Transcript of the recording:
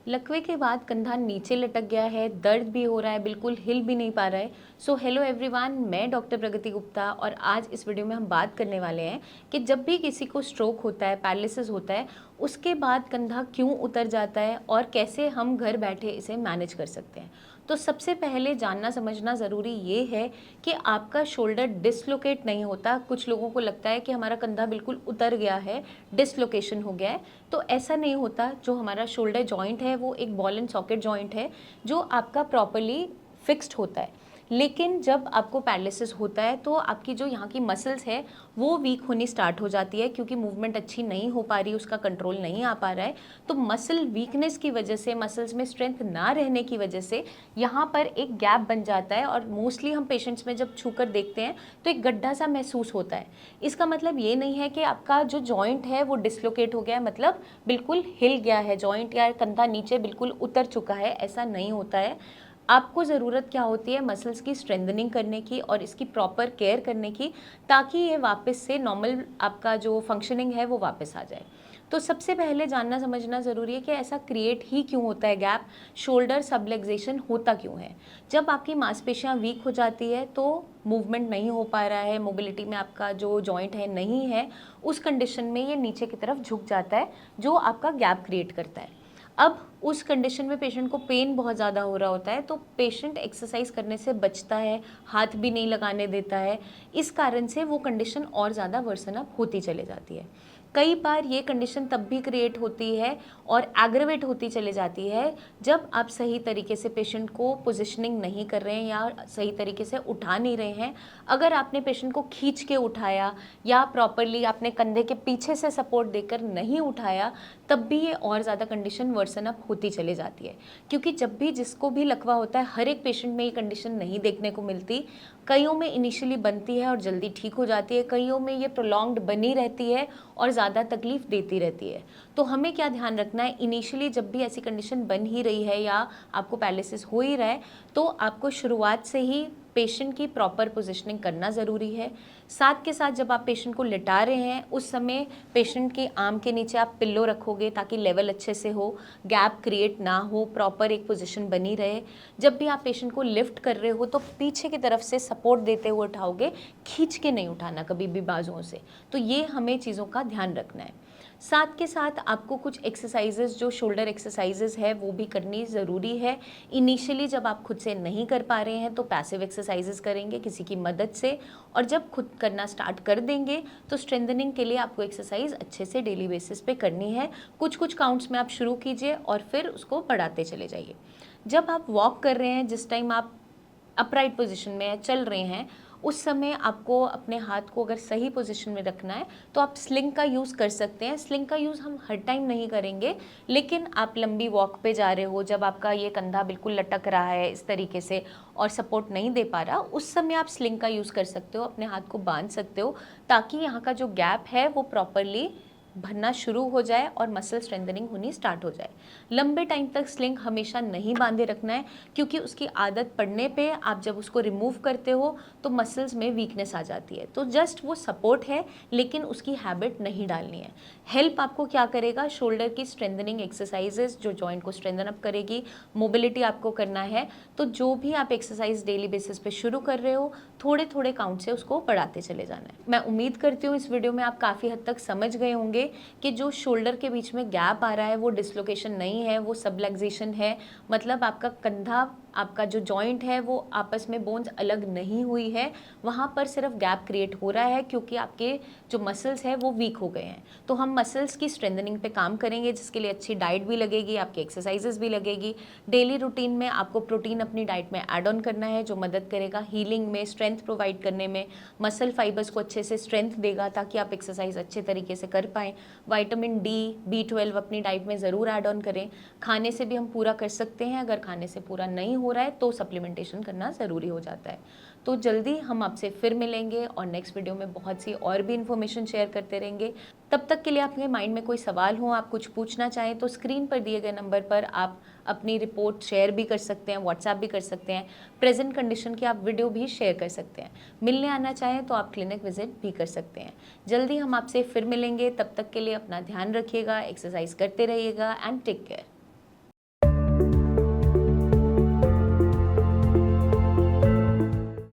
लकवे के बाद कंधा नीचे लटक गया है, दर्द भी हो रहा है, बिल्कुल हिल भी नहीं पा रहा है। सो हेलो एवरीवन, मैं डॉक्टर प्रगति गुप्ता और आज इस वीडियो में हम बात करने वाले हैं कि जब भी किसी को स्ट्रोक होता है, पैरालिसिस होता है, उसके बाद कंधा क्यों उतर जाता है और कैसे हम घर बैठे इसे मैनेज कर सकते हैं। तो सबसे पहले जानना समझना ज़रूरी ये है कि आपका शोल्डर डिसलोकेट नहीं होता। कुछ लोगों को लगता है कि हमारा कंधा बिल्कुल उतर गया है, डिसलोकेशन हो गया है, तो ऐसा नहीं होता। जो हमारा शोल्डर जॉइंट है वो एक बॉल एंड सॉकेट जॉइंट है जो आपका प्रॉपरली फिक्स्ड होता है। लेकिन जब आपको पैरालिसिस होता है तो आपकी जो यहाँ की मसल्स है वो वीक होनी स्टार्ट हो जाती है, क्योंकि मूवमेंट अच्छी नहीं हो पा रही, उसका कंट्रोल नहीं आ पा रहा है। तो मसल वीकनेस की वजह से, मसल्स में स्ट्रेंथ ना रहने की वजह से यहाँ पर एक गैप बन जाता है और मोस्टली हम पेशेंट्स में जब छूकर देखते हैं तो एक गड्ढा सा महसूस होता है। इसका मतलब ये नहीं है कि आपका जो जॉइंट है वो डिसलोकेट हो गया है, मतलब बिल्कुल हिल गया है जॉइंट या कंधा नीचे बिल्कुल उतर चुका है, ऐसा नहीं होता है। आपको ज़रूरत क्या होती है, मसल्स की स्ट्रेंथनिंग करने की और इसकी प्रॉपर केयर करने की, ताकि ये वापस से नॉर्मल आपका जो फंक्शनिंग है वो वापस आ जाए। तो सबसे पहले जानना समझना ज़रूरी है कि ऐसा क्रिएट ही क्यों होता है गैप, शोल्डर सबलक्सेशन होता क्यों है। जब आपकी मांसपेशियां वीक हो जाती है तो मूवमेंट नहीं हो पा रहा है, मोबिलिटी में आपका जो जॉइंट है नहीं है, उस कंडीशन में ये नीचे की तरफ झुक जाता है, जो आपका गैप क्रिएट करता है। अब उस कंडीशन में पेशेंट को पेन बहुत ज़्यादा हो रहा होता है, तो पेशेंट एक्सरसाइज करने से बचता है, हाथ भी नहीं लगाने देता है। इस कारण से वो कंडीशन और ज़्यादा वर्सन अप होती चली जाती है। कई बार ये कंडीशन तब भी क्रिएट होती है और एग्रेवेट होती चली जाती है जब आप सही तरीके से पेशेंट को पोजिशनिंग नहीं कर रहे हैं या सही तरीके से उठा नहीं रहे हैं। अगर आपने पेशेंट को खींच के उठाया या प्रॉपरली आपने कंधे के पीछे से सपोर्ट देकर नहीं उठाया, तब भी ये और ज़्यादा कंडीशन वर्सन अप होती चली जाती है। क्योंकि जब भी जिसको भी लकवा होता है, हर एक पेशेंट में ये कंडीशन नहीं देखने को मिलती। कईयों में इनिशियली बनती है और जल्दी ठीक हो जाती है, कईयों में ये प्रोलॉन्ग्ड बनी रहती है और ज़्यादा तकलीफ देती रहती है। तो हमें क्या ध्यान रखना है, इनिशियली जब भी ऐसी कंडीशन बन ही रही है या आपको पैरालिसिस हो ही रहा है, तो आपको शुरुआत से ही पेशेंट की प्रॉपर पोजीशनिंग करना ज़रूरी है। साथ के साथ जब आप पेशेंट को लिटा रहे हैं उस समय पेशेंट के आर्म के नीचे आप पिल्लो रखोगे ताकि लेवल अच्छे से हो, गैप क्रिएट ना हो, प्रॉपर एक पोजीशन बनी रहे। जब भी आप पेशेंट को लिफ्ट कर रहे हो तो पीछे की तरफ से सपोर्ट देते हुए उठाओगे, खींच के नहीं उठाना कभी भी बाजुओं से। तो ये हमें चीज़ों का ध्यान रखना है। साथ के साथ आपको कुछ एक्सरसाइजेज जो शोल्डर एक्सरसाइजेज है वो भी करनी ज़रूरी है। इनिशियली जब आप खुद से नहीं कर पा रहे हैं तो पैसिव एक्सरसाइजेज करेंगे किसी की मदद से, और जब खुद करना स्टार्ट कर देंगे तो स्ट्रेंथनिंग के लिए आपको एक्सरसाइज अच्छे से डेली बेसिस पे करनी है। कुछ कुछ काउंट्स में आप शुरू कीजिए और फिर उसको बढ़ाते चले जाइए। जब आप वॉक कर रहे हैं, जिस टाइम आप अपराइट पोजीशन में चल रहे हैं, उस समय आपको अपने हाथ को अगर सही पोजीशन में रखना है तो आप स्लिंग का यूज़ कर सकते हैं। स्लिंग का यूज़ हम हर टाइम नहीं करेंगे, लेकिन आप लंबी वॉक पे जा रहे हो, जब आपका ये कंधा बिल्कुल लटक रहा है इस तरीके से और सपोर्ट नहीं दे पा रहा, उस समय आप स्लिंग का यूज़ कर सकते हो, अपने हाथ को बांध सकते हो, ताकि यहाँ का जो गैप है वो प्रॉपरली भरना शुरू हो जाए और मसल स्ट्रेंथनिंग होनी स्टार्ट हो जाए। लंबे टाइम तक स्लिंग हमेशा नहीं बांधे रखना है, क्योंकि उसकी आदत पड़ने पे आप जब उसको रिमूव करते हो तो मसल्स में वीकनेस आ जाती है। तो जस्ट वो सपोर्ट है, लेकिन उसकी हैबिट नहीं डालनी है। हेल्प आपको क्या करेगा, शोल्डर की स्ट्रेंथनिंग एक्सरसाइजेज जो जॉइंट को स्ट्रेंथन अप करेगी, मोबिलिटी आपको करना है। तो जो भी आप एक्सरसाइज डेली बेसिस पे शुरू कर रहे हो, थोड़े थोड़े काउंट से उसको बढ़ाते चले जाना है। मैं उम्मीद करती हूँ इस वीडियो में आप काफ़ी हद तक समझ गए होंगे कि जो शोल्डर के बीच में गैप आ रहा है वो डिसलोकेशन नहीं है, वो सबलक्सेशन है। मतलब आपका कंधा, आपका जो जॉइंट है वो आपस में बोन्स अलग नहीं हुई है, वहाँ पर सिर्फ गैप क्रिएट हो रहा है क्योंकि आपके जो मसल्स हैं वो वीक हो गए हैं। तो हम मसल्स की स्ट्रेंथनिंग पे काम करेंगे, जिसके लिए अच्छी डाइट भी लगेगी, आपकी एक्सरसाइजेस भी लगेगी। डेली रूटीन में आपको प्रोटीन अपनी डाइट में ऐड ऑन करना है, जो मदद करेगा हीलिंग में, स्ट्रेंथ प्रोवाइड करने में, मसल फाइबर्स को अच्छे से स्ट्रेंथ देगा ताकि आप एक्सरसाइज अच्छे तरीके से कर पाएँ। विटामिन डी, B12 अपनी डाइट में ज़रूर ऐड ऑन करें। खाने से भी हम पूरा कर सकते हैं, अगर खाने से पूरा नहीं हो रहा है तो सप्लीमेंटेशन करना ज़रूरी हो जाता है। तो जल्दी हम आपसे फिर मिलेंगे और नेक्स्ट वीडियो में बहुत सी और भी इन्फॉर्मेशन शेयर करते रहेंगे। तब तक के लिए आपके माइंड में कोई सवाल हो, आप कुछ पूछना चाहें तो स्क्रीन पर दिए गए नंबर पर आप अपनी रिपोर्ट शेयर भी कर सकते हैं, व्हाट्सएप भी कर सकते हैं, प्रेजेंट कंडीशन की आप वीडियो भी शेयर कर सकते हैं। मिलने आना चाहें तो आप क्लिनिक विजिट भी कर सकते हैं। जल्दी हम आपसे फिर मिलेंगे, तब तक के लिए अपना ध्यान रखिएगा, एक्सरसाइज करते रहिएगा एंड टेक केयर।